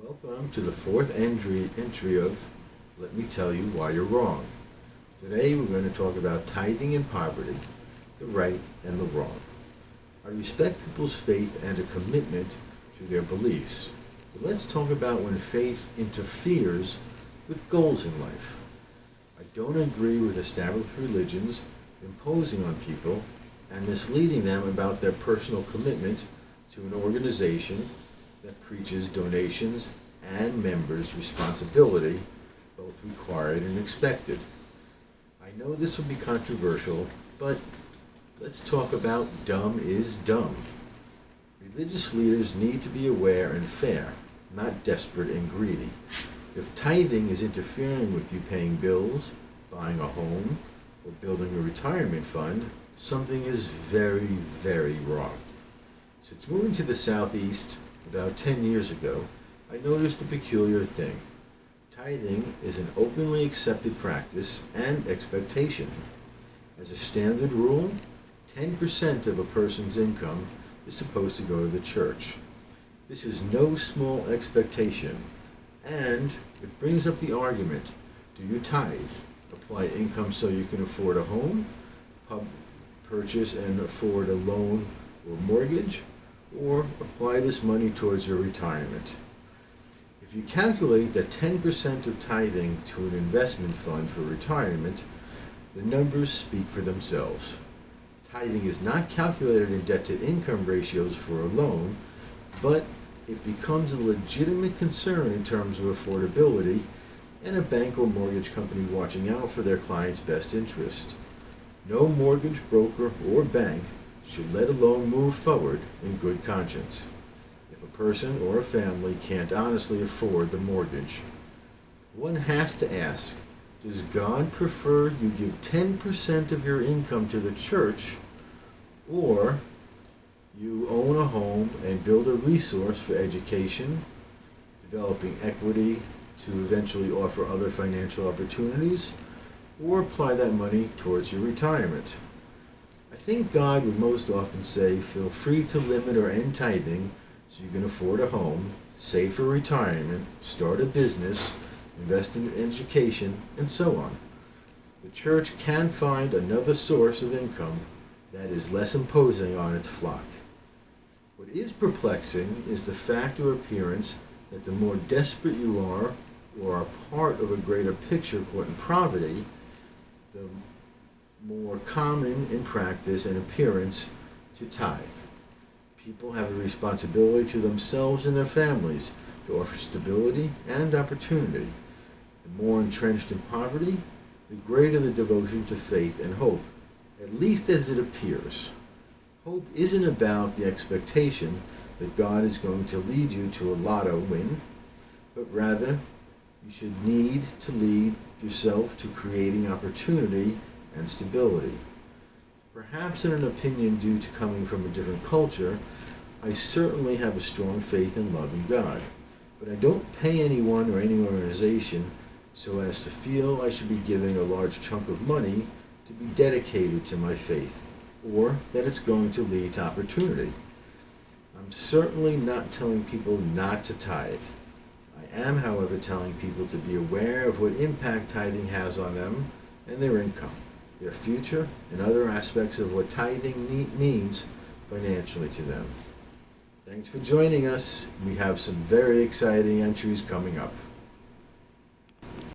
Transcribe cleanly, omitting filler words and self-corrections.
Welcome to the fourth entry of Let Me Tell You Why You're Wrong. Today we're going to talk about tithing and poverty, the right and the wrong. I respect people's faith and a commitment to their beliefs. But let's talk about when faith interferes with goals in life. I don't agree with established religions imposing on people and misleading them about their personal commitment to an organization that preaches donations and members' responsibility, both required and expected. I know this will be controversial, but let's talk about dumb is dumb. Religious leaders need to be aware and fair, not desperate and greedy. If tithing is interfering with you paying bills, buying a home, or building a retirement fund, something is very, very wrong. Since moving to the Southeast about 10 years ago, I noticed a peculiar thing. Tithing is an openly accepted practice and expectation. As a standard rule, 10% of a person's income is supposed to go to the church. This is no small expectation, and it brings up the argument, do you tithe? Apply income so you can afford a home, purchase and afford a loan or mortgage, or apply this money towards your retirement. If you calculate that 10% of tithing to an investment fund for retirement, the numbers speak for themselves. Tithing is not calculated in debt-to-income ratios for a loan, but it becomes a legitimate concern in terms of affordability and a bank or mortgage company watching out for their client's best interest. No mortgage broker or bank should let a loan move forward in good conscience if a person or a family can't honestly afford the mortgage. One has to ask, does God prefer you give 10% of your income to the church, or you own a home and build a resource for education, developing equity to eventually offer other financial opportunities, or apply that money towards your retirement? I think God would most often say, feel free to limit or end tithing so you can afford a home, save for retirement, start a business, invest in education, and so on. The church can find another source of income that is less imposing on its flock. What is perplexing is the fact or appearance that the more desperate you are or are part of a greater picture caught in poverty, the more common in practice and appearance to tithe. People have a responsibility to themselves and their families to offer stability and opportunity. The more entrenched in poverty, the greater the devotion to faith and hope, at least as it appears. Hope isn't about the expectation that God is going to lead you to a lotto win, but rather you should need to lead yourself to creating opportunity and stability. Perhaps in an opinion due to coming from a different culture, I certainly have a strong faith and love in God, but I don't pay anyone or any organization so as to feel I should be giving a large chunk of money to be dedicated to my faith, or that it's going to lead to opportunity. I'm certainly not telling people not to tithe. I am, however, telling people to be aware of what impact tithing has on them and their income, their future, and other aspects of what tithing means financially to them. Thanks for joining us. We have some very exciting entries coming up.